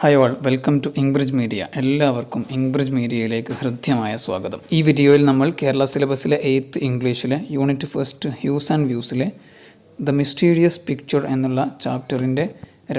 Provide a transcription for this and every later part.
Hi all, welcome to Ingbridge media. എല്ലാവർക്കും ഇംഗ്ബ്രിഡ്ജ് മീഡിയയിലേക്ക് ഹൃദ്യമായ സ്വാഗതം. ഈ വീഡിയോയിൽ നമ്മൾ കേരള സിലബസിലെ 8th ഇംഗ്ലീഷിലെ യൂണിറ്റ് ഫസ്റ്റ് ഹ്യൂസ് ആൻഡ് വ്യൂസിലെ ദ മിസ്റ്റീരിയസ് പിക്ചർ എന്നുള്ള ചാപ്റ്ററിൻ്റെ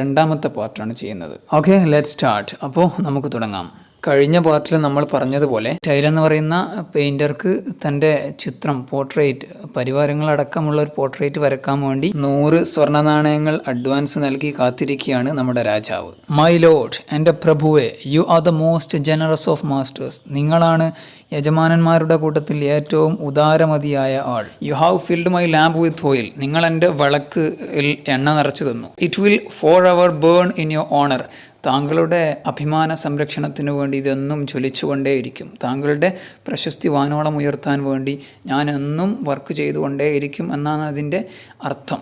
രണ്ടാമത്തെ പാർട്ടാണ് ചെയ്യുന്നത്. Okay, let start. അപ്പോൾ നമുക്ക് തുടങ്ങാം. കഴിഞ്ഞ പാർട്ടിൽ നമ്മൾ പറഞ്ഞതുപോലെ ടൈൽ എന്ന് പറയുന്ന പെയിൻറ്റർക്ക് തൻ്റെ ചിത്രം, പോർട്രേറ്റ്, പരിവാരങ്ങളടക്കമുള്ള ഒരു പോർട്രേറ്റ് വരക്കാൻ വേണ്ടി 100 സ്വർണ്ണ നാണയങ്ങൾ അഡ്വാൻസ് നൽകി കാത്തിരിക്കുകയാണ് നമ്മുടെ രാജാവ്. മൈ ലോർഡ്, എൻ്റെ പ്രഭുവെ, you are the most generous of masters. നിങ്ങളാണ് യജമാനന്മാരുടെ കൂട്ടത്തിൽ ഏറ്റവും ഉദാരമതിയായ ആൾ. You have filled my lamp with oil. നിങ്ങൾ എൻ്റെ വിളക്കിൽ എണ്ണ നിറച്ചു തന്നു. It will for ever burn in your honour. താങ്കളുടെ അഭിമാന സംരക്ഷണത്തിനു വേണ്ടി ഇതെന്നും ജ്വലിച്ചുകൊണ്ടേയിരിക്കും. താങ്കളുടെ പ്രശസ്തി വാനോളം ഉയർത്താൻ വേണ്ടി ഞാൻ എന്നും വർക്ക് ചെയ്തുകൊണ്ടേയിരിക്കും എന്നാണ് അതിൻ്റെ അർത്ഥം.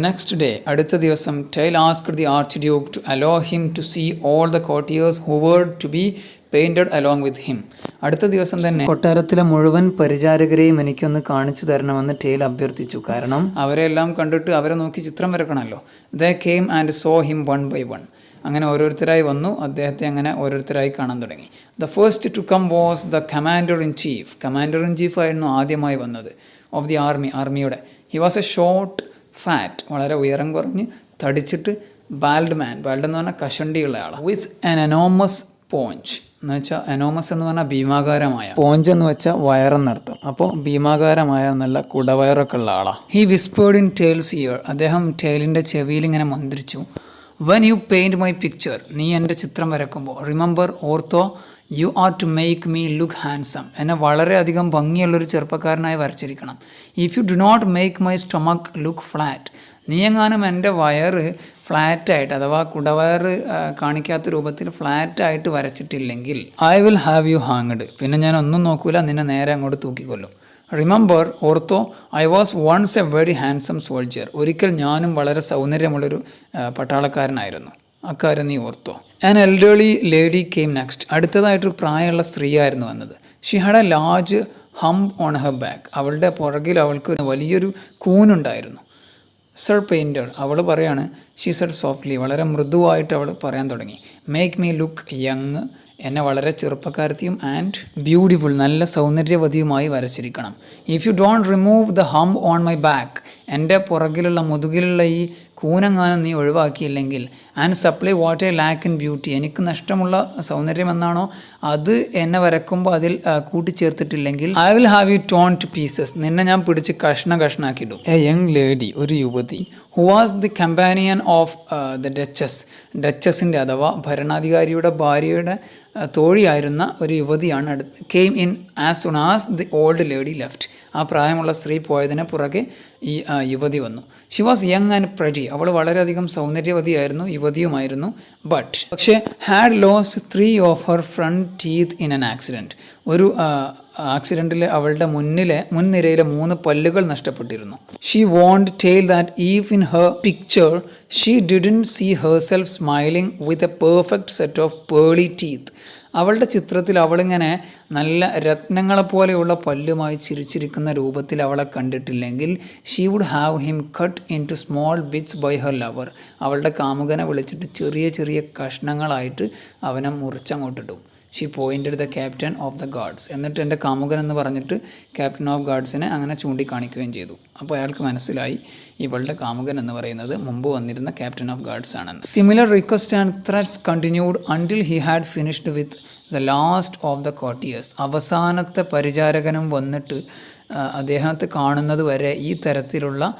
നെക്സ്റ്റ് ഡേ, അടുത്ത ദിവസം, Tyll asked the archduke to allow him to see all the courtiers who were to be painted along with him. അടുത്ത ദിവസം തന്നെ കൊട്ടാരത്തിലെ മുഴുവൻ പരിചാരകരെയും എനിക്കൊന്ന് കാണിച്ചു തരണമെന്ന് ടൈൽ അഭ്യർത്ഥിച്ചു. കാരണം അവരെല്ലാം കണ്ടിട്ട് അവരെ നോക്കി ചിത്രം വരക്കണമല്ലോ. They came and saw him one by one. അങ്ങനെ ഓരോരുത്തരായി വന്നു, അദ്ദേഹത്തെ അങ്ങനെ ഓരോരുത്തരായി കാണാൻ തുടങ്ങി. The first to come was the commander in chief. Commander in chief ആയിരുന്നു ആദ്യമായി വന്നത് ഓഫ് ദി ആർമിയുടെ. He was a short fat, വളരെ ഉയരം കുറഞ്ഞ് തടിച്ചിട്ട്, ബാൽഡ് മാൻ. ബാൽഡ് എന്ന് പറഞ്ഞാൽ കഷണ്ടിയുള്ള ആളാണ്. വിത്ത് ആൻ എനോമസ് പോഞ്ച് എന്ന് വെച്ചാൽ, എനോമസ് എന്ന് പറഞ്ഞാൽ ഭീമാകാരമായ, പോഞ്ച് എന്ന് വെച്ചാൽ വയറെന്നർത്ഥം. അപ്പോൾ ഭീമാകാരമായ നല്ല കുടവയറൊക്കെ ഉള്ള ആളാണ്. He whispered in Tyl's ear. അദ്ദേഹം ടൈലിൻ്റെ ചെവിയിൽ ഇങ്ങനെ മന്ത്രിച്ചു. When you paint my picture, നീ എൻ്റെ ചിത്രം വരക്കുമ്പോൾ, റിമെമ്പർ, ഓർത്തോ, you are to make me look handsome. എന്നെ വളരെയധികം ഭംഗിയുള്ളൊരു ചെറുപ്പക്കാരനായി വരച്ചിരിക്കണം. If you do not make my stomach look flat, നീ എങ്ങാനും എൻ്റെ വയറ് ഫ്ലാറ്റായിട്ട്, അഥവാ കുടവയറ് കാണിക്കാത്ത രൂപത്തിൽ ഫ്ലാറ്റായിട്ട് വരച്ചിട്ടില്ലെങ്കിൽ, I will have you hanged. പിന്നെ ഞാൻ ഒന്നും നോക്കൂല, നിന്നെ നേരെ അങ്ങോട്ട് തൂക്കിക്കൊല്ലും. റിമെമ്പർ, ഓർത്തോ, I was once a very handsome soldier. ഒരിക്കൽ ഞാനും വളരെ സൗന്ദര്യമുള്ളൊരു പട്ടാളക്കാരനായിരുന്നു. അക്കാര്യം നീ ഓർത്തോ. An elderly lady came next. അടുത്തതായിട്ടൊരു പ്രായമുള്ള സ്ത്രീയായിരുന്നു വന്നത്. She had a large hump on her back. അവളുടെ പുറകിൽ അവൾക്ക് വലിയൊരു കൂനുണ്ടായിരുന്നു. സർ പെയിൻറ്റർ, അവൾ പറയാണ്, ഷീ സെഡ് സോഫ്റ്റ്ലി, വളരെ മൃദുവായിട്ട് അവൾ പറയാൻ തുടങ്ങി. മേക്ക് മീ ലുക്ക് യങ്, എന്നെ വളരെ ചെറുപ്പക്കാരത്തിയും ആൻഡ് ബ്യൂട്ടിഫുൾ, നല്ല സൗന്ദര്യവതിയുമായി വരച്ചിരിക്കണം. If you don't remove the hump on my back, എൻ്റെ പുറകിലുള്ള മുതുകിലുള്ള ഈ കൂനെങ്ങാനും നീ ഒഴിവാക്കിയില്ലെങ്കിൽ, and supply what I lack in beauty, എനിക്ക് നഷ്ടമുള്ള സൗന്ദര്യം എന്നാണോ അത് എന്നെ വരക്കുമ്പോൾ അതിൽ കൂട്ടിച്ചേർത്തിട്ടില്ലെങ്കിൽ, I will have you torn to pieces, നിന്നെ ഞാൻ പിടിച്ച് കഷ്ണാക്കിയിടും. എ യങ് ലേഡി, ഒരു യുവതി, who was the companion of the ഡച്ചസിൻ്റെ അഥവാ ഭരണാധികാരിയുടെ ഭാര്യയുടെ തോഴിയായിരുന്ന ഒരു യുവതിയാണ് came in as soon as the old lady left. ആ പ്രായമുള്ള സ്ത്രീ പോയതിന് പുറകെ ഈ യുവതി വന്നു. She was young and pretty, അവൾ വളരെയധികം സൗന്ദര്യവതിയായിരുന്നു, യുവതിയുമായിരുന്നു. പക്ഷേ had lost 3 of her front teeth in an accident. ഒരു ആക്സിഡൻറ്റിൽ അവളുടെ മുൻനിരയിലെ 3 പല്ലുകൾ നഷ്ടപ്പെട്ടിരുന്നു. She warned Tyl that if in her picture she didn't see herself smiling with a perfect set of pearly teeth. അവളുടെ ചിത്രത്തിൽ അവളിങ്ങനെ നല്ല രത്നങ്ങളെപ്പോലെയുള്ള പല്ലുമായി ചിരിച്ചിരിക്കുന്ന രൂപത്തിൽ അവളെ കണ്ടിട്ടില്ലെങ്കിൽ, she would have him cut into small bits by her lover. അവളുടെ കാമുകനെ വിളിച്ചിട്ട് ചെറിയ ചെറിയ കഷ്ണങ്ങളായിട്ട് അവനെ മുറിച്ചങ്ങോട്ടിടും. She pointed the captain of the guards. എന്നിട്ട് എൻ്റെ കാമുകൻ എന്ന് പറഞ്ഞിട്ട് ക്യാപ്റ്റൻ ഓഫ് ഗാർഡ്സിനെ അങ്ങനെ ചൂണ്ടിക്കാണിക്കുകയും ചെയ്തു. അപ്പോൾ അയാൾക്ക് മനസ്സിലായി ഇവളുടെ കാമുകൻ എന്ന് പറയുന്നത് മുമ്പ് വന്നിരുന്ന ക്യാപ്റ്റൻ ഓഫ് ഗാർഡ്സ് ആണെന്ന്. Similar request and threats continued until he had finished with the last of the courtiers. അവസാനത്തെ പരിചാരകനും വന്നിട്ട് അദ്ദേഹത്തെ കാണുന്നത് വരെ ഈ തരത്തിലുള്ള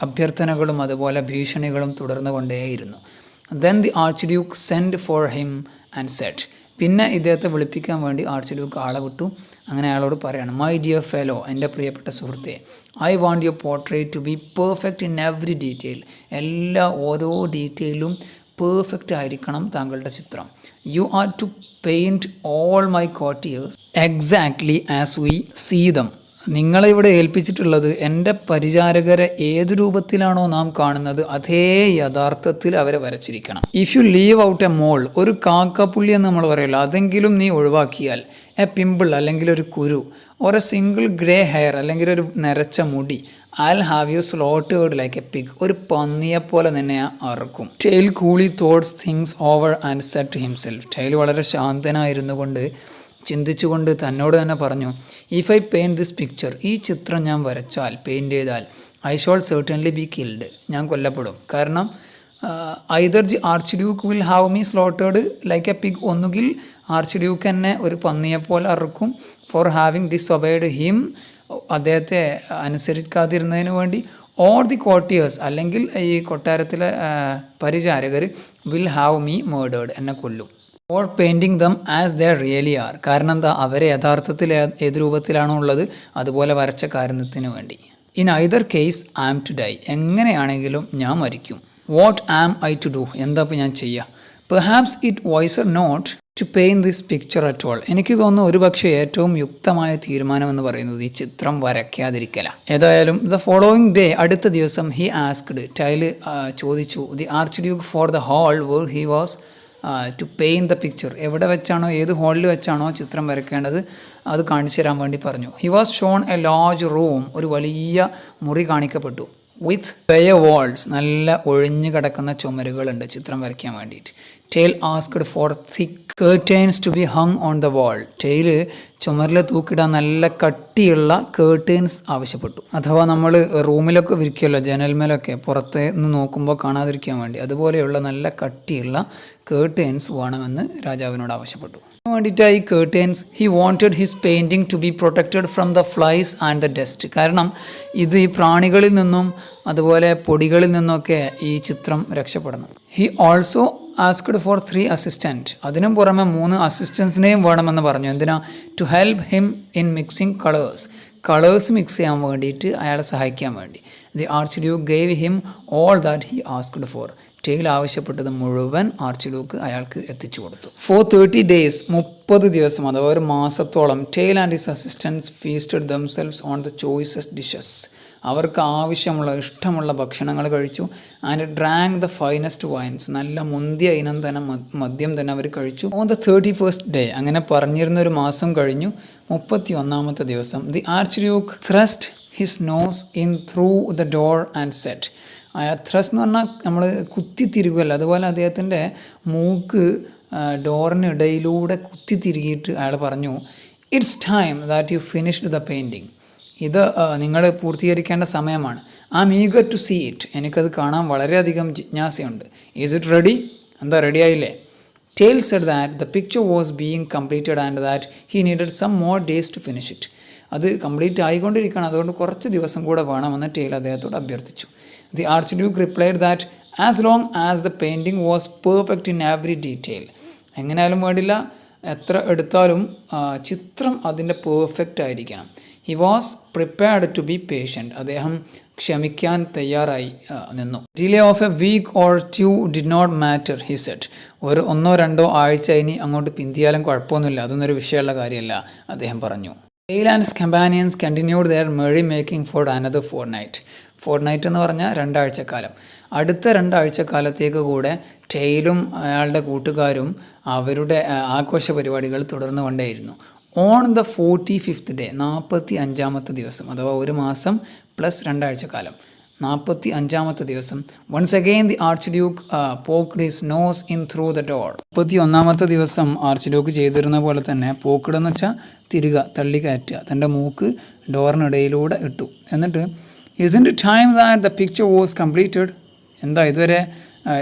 അഭ്യർത്ഥനകളും അതുപോലെ ഭീഷണികളും തുടർന്നു കൊണ്ടേയിരുന്നു. Then the archduke send for him and said. പിന്നെ ഇദ്ദേഹത്തെ വിളിപ്പിക്കാൻ വേണ്ടി ആർച്ച് ഡ്യൂക്ക് ആളെ വിട്ടു. അങ്ങനെ അയാളോട് പറയാണ്, മൈ ഡിയർ ഫെലോ, എൻ്റെ പ്രിയപ്പെട്ട സുഹൃത്തെ, I want your portrait to be perfect in every detail. ഓരോ ഡീറ്റെയിലും പെർഫെക്റ്റ് ആയിരിക്കണം താങ്കളുടെ ചിത്രം. You are to paint all my courtiers exactly as we see them. നിങ്ങളെ ഇവിടെ ഏൽപ്പിച്ചിട്ടുള്ളത് എൻ്റെ പരിചാരകരെ ഏത് രൂപത്തിലാണോ നാം കാണുന്നത് അതേ യഥാർത്ഥത്തിൽ അവരെ വരച്ചിരിക്കണം. If you leave out a mole, ഒരു കാക്കപ്പുള്ളി എന്ന് നമ്മൾ പറയുമല്ലോ, അതെങ്കിലും നീ ഒഴിവാക്കിയാൽ, എ പിമ്പിൾ അല്ലെങ്കിൽ ഒരു കുരു, ഒരു സിംഗിൾ ഗ്രേ ഹെയർ അല്ലെങ്കിൽ ഒരു നരച്ച മുടി, I'll have you slaughtered like a pig. ഒരു പന്നിയെപ്പോലെ നിന്നെ അറുക്കും. Tyl coolly thoughts things over and said to himself. ടെയിൽ വളരെ ശാന്തനായിരുന്നു കൊണ്ട് ചിന്തിച്ചുകൊണ്ട് തന്നോട് തന്നെ പറഞ്ഞു, if I paint this picture, ഈ ചിത്രം ഞാൻ വരച്ചാൽ, പെയിൻറ്റ് ചെയ്താൽ, I shall certainly be killed, ഞാൻ കൊല്ലപ്പെടും. കാരണം either the archduke will have me slaughtered like a pig, ഒന്നുകിൽ ആർച്ച് ഡ്യൂക്ക് എന്നെ ഒരു പന്നിയെപ്പോലെ അറുക്കും, ഫോർ ഹാവിങ് ഡിസൊബൈഡ് ഹിം, അദ്ദേഹത്തെ അനുസരിക്കാതിരുന്നതിന് വേണ്ടി, ഓർ ദി കോർട്ടിയേഴ്സ്, അല്ലെങ്കിൽ ഈ കൊട്ടാരത്തിലെ പരിചാരകർ, വിൽ ഹാവ് മീ മേർഡേഡ്, എന്നെ കൊല്ലും. Or painting them as they really are, കാരണം എന്താ, അവരെ യഥാർത്ഥത്തിൽ ഏത് രൂപത്തിലാണോ ഉള്ളത് അതുപോലെ വരച്ച കാരണത്തിന് വേണ്ടി. In either case I am to die, എങ്ങനെയാണെങ്കിലും ഞാൻ മരിക്കും. What am I to do, എന്താ ഇപ്പോൾ ഞാൻ ചെയ്യുക. Perhaps it wiser not to paint this picture at all, എനിക്ക് തോന്നുന്നു ഒരുപക്ഷെ ഏറ്റവും യുക്തമായ തീരുമാനം എന്ന് പറയുന്നത് ഈ ചിത്രം വരയ്ക്കാതിരിക്കല. ഏതായാലും ദ ഫോളോവിങ് ഡേ, അടുത്ത ദിവസം, ഹി ആസ്ക്ഡ്, ടൈൽ ചോദിച്ചു, the archduke for the hall where he was to paint the picture, എവിടെ വെച്ചാണോ, ഏത് ഹാളിൽ വെച്ചാണോ ചിത്രം വരയ്ക്കേണ്ടത് അത് കാണിച്ചു തരാൻ വേണ്ടി പറഞ്ഞു. He was Sean A large room, ഒരു വലിയ മുറി കാണിക്കപ്പെട്ടു. വിത്ത് ബെയർ വാൾസ്, നല്ല ഒഴിഞ്ഞു കിടക്കുന്ന ചുമരുകളുണ്ട് ചിത്രം വരയ്ക്കാൻ വേണ്ടിയിട്ട്. Tyll asked for thick curtains to be hung on the wall. Tyll ചുമരിൽ തൂക്കിടാൻ നല്ല കട്ടിയുള്ള കേർട്ടേൺസ് ആവശ്യപ്പെട്ടു. അഥവാ നമ്മൾ റൂമിലൊക്കെ വിരിക്കുമല്ലോ, ജനൽമേലൊക്കെ പുറത്ത് നിന്ന് നോക്കുമ്പോൾ കാണാതിരിക്കാൻ വേണ്ടി, അതുപോലെയുള്ള നല്ല കട്ടിയുള്ള കേർട്ടേൺസ് വേണമെന്ന് രാജാവിനോട് ആവശ്യപ്പെട്ടു. അതിന് വേണ്ടിയിട്ടായി curtains. He wanted his painting to be protected from the flies and the dust, കാരണം ഇത് ഈ പ്രാണികളിൽ നിന്നും അതുപോലെ പൊടികളിൽ നിന്നൊക്കെ ഈ ചിത്രം രക്ഷപ്പെടണം. He also asked for 3 assistant, അതിനും പുറമെ 3 അസിസ്റ്റൻസിനെയും വേണമെന്ന് പറഞ്ഞു. എന്തിനാ, to help him in mixing colours mix ചെയ്യാൻ വേണ്ടിയിട്ട്, അയാളെ സഹായിക്കാൻ വേണ്ടി. The archduke gave him all that he asked for, Tyll ആവശ്യപ്പെട്ടത് മുഴുവൻ ആർച്ച് ഡ്യൂക്ക് അയാൾക്ക് എത്തിച്ചു കൊടുത്തു. ഫോർ 30 days, 30 ദിവസം അഥവാ ഒരു മാസത്തോളം, Tyl and his assistants feasted themselves on the choicest dishes, അവർക്ക് ആവശ്യമുള്ള ഇഷ്ടമുള്ള ഭക്ഷണങ്ങൾ കഴിച്ചു. And drank the finest wines, നല്ല മുന്തിയ ഇനം തന്നെ മദ്യം തന്നെ അവർ കഴിച്ചു. ഓൺ ദ 31st day, അങ്ങനെ പറഞ്ഞിരുന്ന ഒരു മാസം കഴിഞ്ഞു. 31ാമത്തെ ദിവസം, the archduke thrust his nose in through the door and said. Thrust എന്ന് പറഞ്ഞാൽ നമ്മൾ കുത്തിത്തിരികുമല്ലോ, അതുപോലെ അദ്ദേഹത്തിൻ്റെ മൂക്ക് ഡോറിനിടയിലൂടെ കുത്തിത്തിരികിയിട്ട് അയാൾ പറഞ്ഞു, it's time that you finished the painting, ഇത് നിങ്ങൾ പൂർത്തീകരിക്കേണ്ട സമയമാണ്. I am eager to see it, എനിക്കത് കാണാൻ വളരെയധികം ജിജ്ഞാസയുണ്ട്. ഈസ് ഇറ്റ് റെഡി, എന്താ റെഡി ആയില്ലേ. Tyll said that the picture was being completed and that he needed some more days to finish it, അത് കംപ്ലീറ്റ് ആയിക്കൊണ്ടിരിക്കണം, അതുകൊണ്ട് കുറച്ച് ദിവസം കൂടെ വേണമെന്ന് ടെയിൽ അദ്ദേഹത്തോട് അഭ്യർത്ഥിച്ചു. The archduke replied that as long as the painting was perfect in every detail, എങ്ങനെയാലും വേണ്ടില്ല, എത്ര എടുത്താലും ചിത്രം അതിൻ്റെ പെർഫെക്റ്റ് ആയിരിക്കണം. He was prepared to be patient, അദ്ദേഹം ക്ഷമിക്കാൻ തയ്യാറായി നിന്നു. Delay of a week or 2 did not matter, he said, ഒരു 1-2 ആഴ്ച ഇനി അങ്ങോട്ട് പിന്തിയാലും കുഴപ്പമൊന്നുമില്ല, അതൊന്നൊരു വിഷയമുള്ള കാര്യമല്ല, അദ്ദേഹം പറഞ്ഞു. Tail and his companions continued their merry making for another fortnight എന്ന് പറഞ്ഞാൽ 2 ആഴ്ചക്കാലം. അടുത്ത 2 ആഴ്ചക്കാലത്തേക്ക് കൂടെ ടെയിലും അയാളുടെ കൂട്ടുകാരും അവരുടെ ആഘോഷ പരിപാടികൾ തുടർന്നു കൊണ്ടേയിരുന്നു. ഓൺ ദ 45th day, 45ാമത്തെ ദിവസം, അഥവാ ഒരു മാസം പ്ലസ് 2 ആഴ്ചക്കാലം, 45ാമത്തെ ദിവസം, once again the archduke poked his nose in through the door. 31ാമത്തെ ദിവസം ആർച്ച് ഡ്യൂക്ക് ചെയ്തിരുന്ന പോലെ തന്നെ പോക്ക്ഡെന്ന് വെച്ചാൽ തള്ളിക്കയറ്റുക, തൻ്റെ മൂക്ക് ഡോറിനിടയിലൂടെ ഇട്ടു. എന്നിട്ട് isn't it time that the picture was completed, എന്താ ഇതുവരെ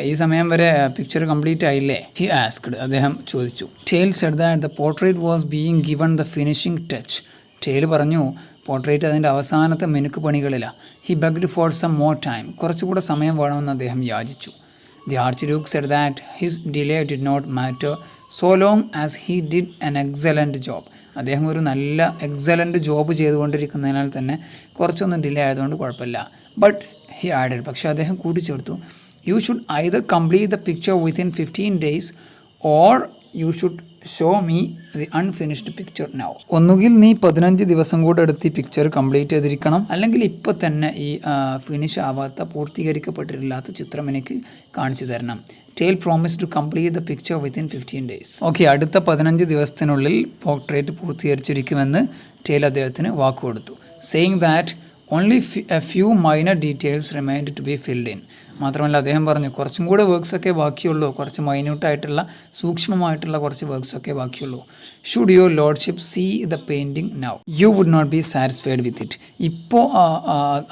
ഈ സമയം വരെ പിക്ചർ കംപ്ലീറ്റ് ആയില്ലേ, ഹി ആസ്ക്ഡ്, അദ്ദേഹം ചോദിച്ചു. Tyl said that the portrait was being given the finishing touch, Tyl പറഞ്ഞു പോർട്രേറ്റ് അതിൻ്റെ അവസാനത്തെ മിനുക്ക് പണികളിലാണ്. He begged for some more time, കുറച്ചുകൂടെ സമയം വേണമെന്ന് അദ്ദേഹം യാചിച്ചു. The archduke said that his delay did not matter so long as he did an excellent job, അദ്ദേഹം ഒരു നല്ല എക്സലൻറ്റ് ജോബ് ചെയ്തുകൊണ്ടിരിക്കുന്നതിനാൽ തന്നെ കുറച്ചൊന്നും ഡിലേ ആയതുകൊണ്ട് കുഴപ്പമില്ല. ബട്ട് ഹി ആഡഡ്, പക്ഷേ അദ്ദേഹം കൂട്ടിച്ചേർത്തു, you should either complete the picture within 15 days or you should show me the unfinished picture now. ഒന്നുകിൽ നീ 15 ദിവസം കൂടെ എടുത്ത് ഈ പിക്ചർ കംപ്ലീറ്റ് ചെയ്തിരിക്കണം, അല്ലെങ്കിൽ ഇപ്പോൾ തന്നെ ഈ ഫിനിഷ് ആവാത്ത പൂർത്തീകരിക്കപ്പെട്ടിട്ടില്ലാത്ത ചിത്രം എനിക്ക് കാണിച്ചു തരണം. Tyl promise to complete the picture within 15 days. Okay, അടുത്ത 15 ദിവസത്തിനുള്ളിൽ പോർട്രേറ്റ് പൂർത്തീകരിച്ചിരിക്കുമെന്ന് ടെയിൽ അദ്ദേഹത്തിന് വാക്കുകൊടുത്തു. Saying that only a few minor details remained to be filled in. മാത്രമല്ല അദ്ദേഹം പറഞ്ഞു കുറച്ചും കൂടെ വർക്ക്സൊക്കെ ബാക്കിയുള്ളൂ, കുറച്ച് മൈന്യൂട്ടായിട്ടുള്ള സൂക്ഷ്മമായിട്ടുള്ള കുറച്ച് വർക്ക്സൊക്കെ ബാക്കിയുള്ളൂ. Should your lordship see the painting now you would not be satisfied with it. ഇപ്പോൾ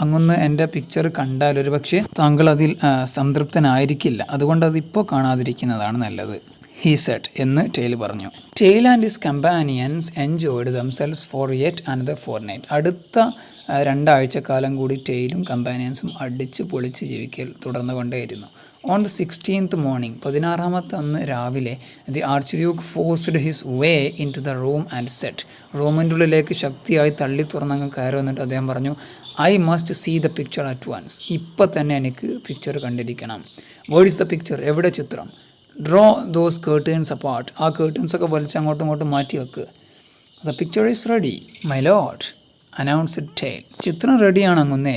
അങ്ങൊന്ന് എൻ്റെ പിക്ചർ കണ്ടാൽ ഒരു പക്ഷേ താങ്കൾ അതിൽ സംതൃപ്തനായിരിക്കില്ല, അതുകൊണ്ട് അതിപ്പോൾ കാണാതിരിക്കുന്നതാണ് നല്ലത്. ഹീ സെഡ് എന്ന് ടെയിൽ പറഞ്ഞു. Tail and his companions enjoyed themselves for yet another fortnight. അടുത്ത 2 ആഴ്ചക്കാലം കൂടി ടെയിലും കമ്പാനിയൻസും അടിച്ച് പൊളിച്ച് ജീവിക്കൽ തുടർന്നുകൊണ്ടേയിരുന്നു. ഓൺ ദ 16th മോർണിംഗ്, 16ാമത്തെ അന്ന് രാവിലെ, the archduke forced his way in to the room and said. റൂമിൻ്റെ ഉള്ളിലേക്ക് ശക്തിയായി തള്ളി തുറന്നങ്ങ് കയറി വന്നിട്ട് അദ്ദേഹം പറഞ്ഞു, I must see the picture at once. ഇപ്പം തന്നെ എനിക്ക് പിക്ചർ കണ്ടിരിക്കണം. Word is the picture? എവിടെ ചിത്രം? Draw those curtains apart. ആ കേർട്ടേൺസൊക്കെ വലിച്ച് അങ്ങോട്ടും ഇങ്ങോട്ടും മാറ്റി വെക്കുക. The picture is ready my lord announced Tyl. ചിത്രം റെഡിയാണ് അങ്ങുന്നേ,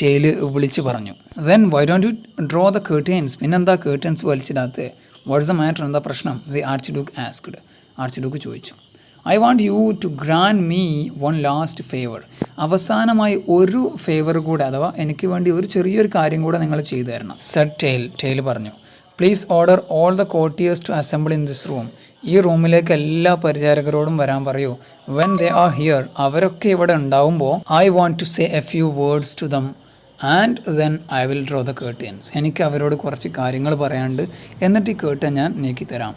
ടെയിൽ വിളിച്ച് പറഞ്ഞു. Then why don't you draw the curtains? പിന്നെന്താ കേർട്ടേൺസ് വലിച്ചിടാത്തത്? What's the matter? എന്താ പ്രശ്നം? The archduke asked. Archduke ചോദിച്ചു. I want you to grant me one last favour. അവസാനമായി ഒരു ഫേവർ കൂടെ, അഥവാ എനിക്ക് വേണ്ടി ഒരു ചെറിയൊരു കാര്യം കൂടെ നിങ്ങൾ ചെയ്തു തരണം. Said Tyll. ടെയിൽ പറഞ്ഞു, please order all the courtiers to assemble in this room. ഈ റൂമിലേക്ക് എല്ലാ പരിചാരകരോടും വരാൻ പറയൂ. വെൻ ദേ ആർ ഹിയർ, അവരൊക്കെ ഇവിടെ ഉണ്ടാവുമ്പോൾ, I want to say a few words to them and then I will draw the curtains. എനിക്ക് അവരോട് കുറച്ച് കാര്യങ്ങൾ പറയാണ്ട്, എന്നിട്ട് ഈ കേർട്ടൻ ഞാൻ നീക്കിത്തരാം.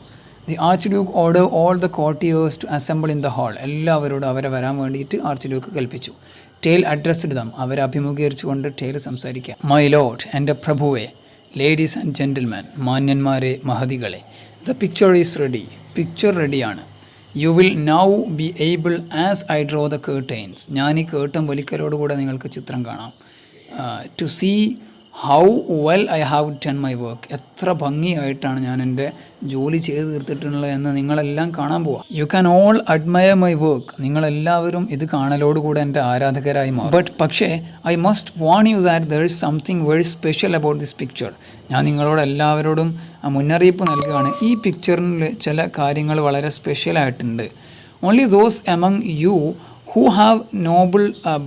The archduke order all the courtiers to assemble in the hall. എല്ലാവരോടും അവരെ വരാൻ വേണ്ടിയിട്ട് ആർച്ച് ഡ്യൂക്ക് കൽപ്പിച്ചു. Tyl addressed them. അവരെ അഭിമുഖീകരിച്ചുകൊണ്ട് ടെയിൽ സംസാരിക്കുക. മൈ ലോർഡ്, എൻ്റെ പ്രഭുവേ, ലേഡീസ് ആൻഡ് ജെൻറ്റിൽമാൻ, മാന്യന്മാരെ, മഹതികളെ, the picture is ready. Picture റെഡിയാണ്. You will now be able as I draw the curtains. ഞാൻ ഈ കേർട്ടൻ വലിക്കലോടുകൂടെ നിങ്ങൾക്ക് ചിത്രം കാണാം. To see how well I have done my work. എത്ര ഭംഗിയായിട്ടാണ് ഞാൻ എൻ്റെ ജോലി ചെയ്ത് തീർത്തിട്ടുള്ളത് എന്ന് നിങ്ങളെല്ലാം കാണാൻ പോവാം. You can all admire my work. നിങ്ങളെല്ലാവരും ഇത് കാണലോടുകൂടെ എൻ്റെ ആരാധകരായി മാറും. പക്ഷേ I must warn you that there is something very special about this picture. ഞാൻ നിങ്ങളോട് എല്ലാവരോടും മുന്നറിയിപ്പ് നൽകുകയാണ്. ഈ പിക്ചറിൽ ചില കാര്യങ്ങൾ വളരെ സ്പെഷ്യലായിട്ടുണ്ട്. Only those among you who have noble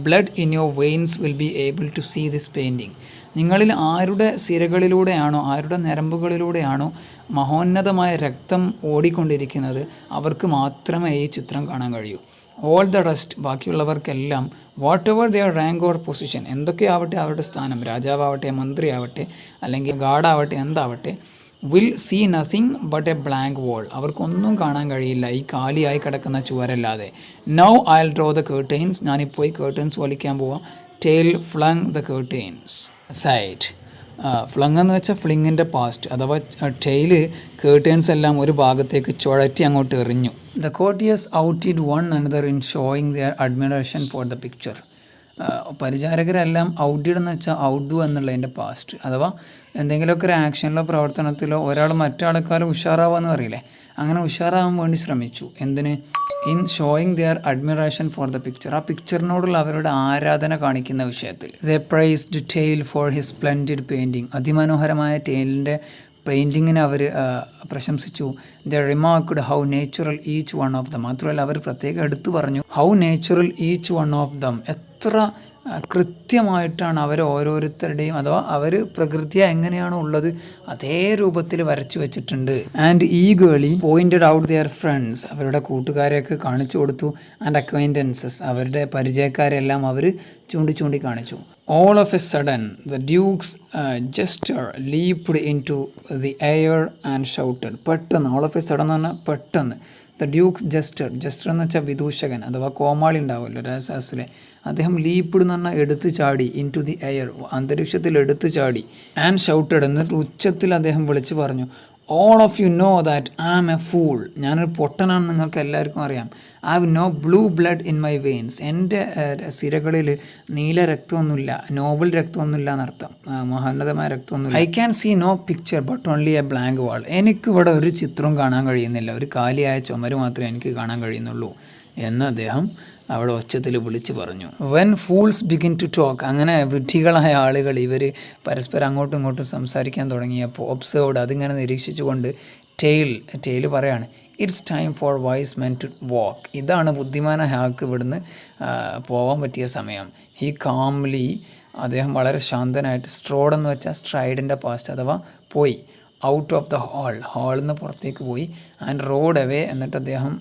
blood in your veins will be able to see this painting. നിങ്ങളിൽ ആരുടെ സിരകളിലൂടെയാണോ, ആരുടെ ഞരമ്പുകളിലൂടെയാണോ മഹോന്നതമായ രക്തം ഓടിക്കൊണ്ടിരിക്കുന്നത്, അവർക്ക് മാത്രമേ ഈ ചിത്രം കാണാൻ കഴിയൂ. ഓൾ ദ റെസ്റ്റ്, ബാക്കിയുള്ളവർക്കെല്ലാം, whatever their rank or position, എന്തൊക്കെയാവട്ടെ അവരുടെ സ്ഥാനം, രാജാവാവട്ടെ, മന്ത്രിയാവട്ടെ, അല്ലെങ്കിൽ ഗാർഡാവട്ടെ, എന്താവട്ടെ, will see nothing but a blank wall. അവർക്കൊന്നും കാണാൻ കഴിയില്ല ഈ കാലിയായി കിടക്കുന്ന ചുവരല്ലാതെ. Now I will draw the curtains. ഞാനിപ്പോൾ ഈ കേർട്ടൻസ് വലിക്കാൻ പോവാം. Tyl flung the curtains side. Flung എന്ന് വെച്ചാൽ ഫ്ലിങ്ങിൻ്റെ പാസ്റ്റ്, അഥവാ ടെയില് കേർട്ടൻസ് എല്ലാം ഒരു ഭാഗത്തേക്ക് ചുഴറ്റി അങ്ങോട്ട് എറിഞ്ഞു. The courtiers outdid one another in showing their admiration for the picture. പരിചാരകരെല്ലാം ഔട്ടിഡ് എന്ന് വെച്ചാൽ ഔട്ട്ഡു എന്നുള്ളതിൻ്റെ പാസ്റ്റ്, അഥവാ എന്തെങ്കിലുമൊക്കെ ഒരു ആക്ഷനിലോ പ്രവർത്തനത്തിലോ ഒരാൾ മറ്റാൾക്കാരും ഉഷാറാവാന്ന് പറയില്ലേ, അങ്ങനെ ഉഷാറാവാൻ വേണ്ടി ശ്രമിച്ചു. എന്തിന്? In showing their admiration for the picture. ആ പിക്ചറിനോടുള്ള അവരുടെ ആരാധന കാണിക്കുന്ന വിഷയത്തിൽ. They praised Tyl for his splendid painting. അതിമനോഹരമായ ടെയിലിൻ്റെ പെയിൻറ്റിങ്ങിനെ അവർ പ്രശംസിച്ചു. They remarked how natural each one of them. മാത്രമല്ല അവർ പ്രത്യേകം എടുത്തു പറഞ്ഞു, how natural each one of them. എത്ര കൃത്യമായിട്ടാണ് അവർ ഓരോരുത്തരുടെയും, അഥവാ അവർ പ്രകൃതിയെ എങ്ങനെയാണോ ഉള്ളത് അതേ രൂപത്തിൽ വരച്ചു വെച്ചിട്ടുണ്ട്. And eagerly pointed out their friends. അവരുടെ കൂട്ടുകാരെയൊക്കെ കാണിച്ചു കൊടുത്തു. ആൻഡ് അക്വൈൻറ്റൻസസ്, അവരുടെ പരിചയക്കാരെല്ലാം അവർ ചൂണ്ടി കാണിച്ചു. All of a sudden the duke's jester leaped into the air and shouted. പെട്ടെന്ന്, ഓൾ ഓഫ് എ സഡൻ എന്ന് പറഞ്ഞാൽ പെട്ടെന്ന്. ദ ഡ്യൂക്സ് ജസ്റ്റർ എന്ന് വെച്ചാൽ വിദൂഷകൻ, അഥവാ കോമാളി ഉണ്ടാവുമല്ലോ രാജാസിലെ, അദ്ദേഹം ലീപ്ഡ് എന്ന് പറഞ്ഞാൽ എടുത്തു ചാടി, ഇൻ ടു ദി എയർ, അന്തരീക്ഷത്തിൽ എടുത്തു ചാടി. ആൻഡ് ഷൗട്ടഡ്, എന്നിട്ട് ഉച്ചത്തിൽ അദ്ദേഹം വിളിച്ചു പറഞ്ഞു, all of you know that I am a fool. ഞാനൊരു പൊട്ടനാണെന്ന് നിങ്ങൾക്ക് എല്ലാവർക്കും അറിയാം. I have no blue blood in my veins. എൻ്റെ സിരകളിൽ നീല രക്തമൊന്നുമില്ല, നോബിൾ രക്തമൊന്നുമില്ല എന്നർത്ഥം, മഹോന്നതമായ രക്തമൊന്നുമില്ല. I can see no picture but only a blank wall. എനിക്കിവിടെ ഒരു ചിത്രവും കാണാൻ കഴിയുന്നില്ല, ഒരു കാലിയായ ചുമര് മാത്രമേ എനിക്ക് കാണാൻ കഴിയുന്നുള്ളൂ എന്ന് അദ്ദേഹം അവിടെ ഒച്ചത്തിൽ വിളിച്ച് പറഞ്ഞു. When fools begin to talk. അങ്ങനെ വിഡ്ഢികളായ ആളുകൾ ഇവർ പരസ്പരം അങ്ങോട്ടും ഇങ്ങോട്ടും സംസാരിക്കാൻ തുടങ്ങിയപ്പോൾ ഒബ്സേർവ്ഡ്, അതിങ്ങനെ നിരീക്ഷിച്ചുകൊണ്ട് ടെയിൽ പറയാണ്, it's time for wise men to walk. ഇതാണ് ബുദ്ധിമാനായ ആൾക്ക് ഇവിടുന്ന് പോകാൻ പറ്റിയ സമയം. ഹി കാംലി, അദ്ദേഹം വളരെ ശാന്തനായിട്ട്, സ്ട്രോഡ് എന്ന് വെച്ചാൽ സ്ട്രൈഡിൻ്റെ പാസ്റ്റ് അഥവാ പോയി, ഔട്ട് ഓഫ് ദ ഹാളിൽ നിന്ന് പുറത്തേക്ക് പോയി. ആൻഡ് റോഡ് അവേ, എന്നിട്ട് അദ്ദേഹം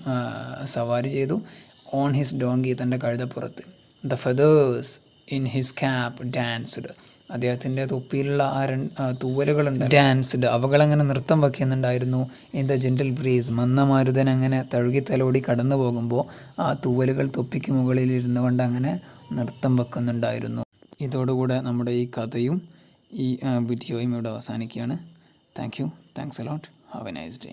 സവാരി ചെയ്തു. ഓൺ ഹിസ് ഡോങ്കി, തൻ്റെ കഴുതപ്പുറത്ത്. The feathers in his cap danced, അദ്ദേഹത്തിൻ്റെ തൊപ്പിയിലുള്ള തൂവലുകളുണ്ട്, ഡാൻസ്ഡ്, അവകളങ്ങനെ നൃത്തം വയ്ക്കുന്നുണ്ടായിരുന്നു. ഇൻ ദ ജെൻറ്റിൽ ബ്രീസ്, മന്ദമാരുതൻ അങ്ങനെ തഴുകി തലോടി കടന്നു പോകുമ്പോൾ ആ തൂവലുകൾ തൊപ്പിക്ക് മുകളിൽ ഇരുന്നു കൊണ്ട് അങ്ങനെ നൃത്തം വെക്കുന്നുണ്ടായിരുന്നു. ഇതോടുകൂടെ നമ്മുടെ ഈ കഥയും ഈ വീഡിയോയും ഇവിടെ അവസാനിക്കുകയാണ്. Thanks a lot. Have A nice day.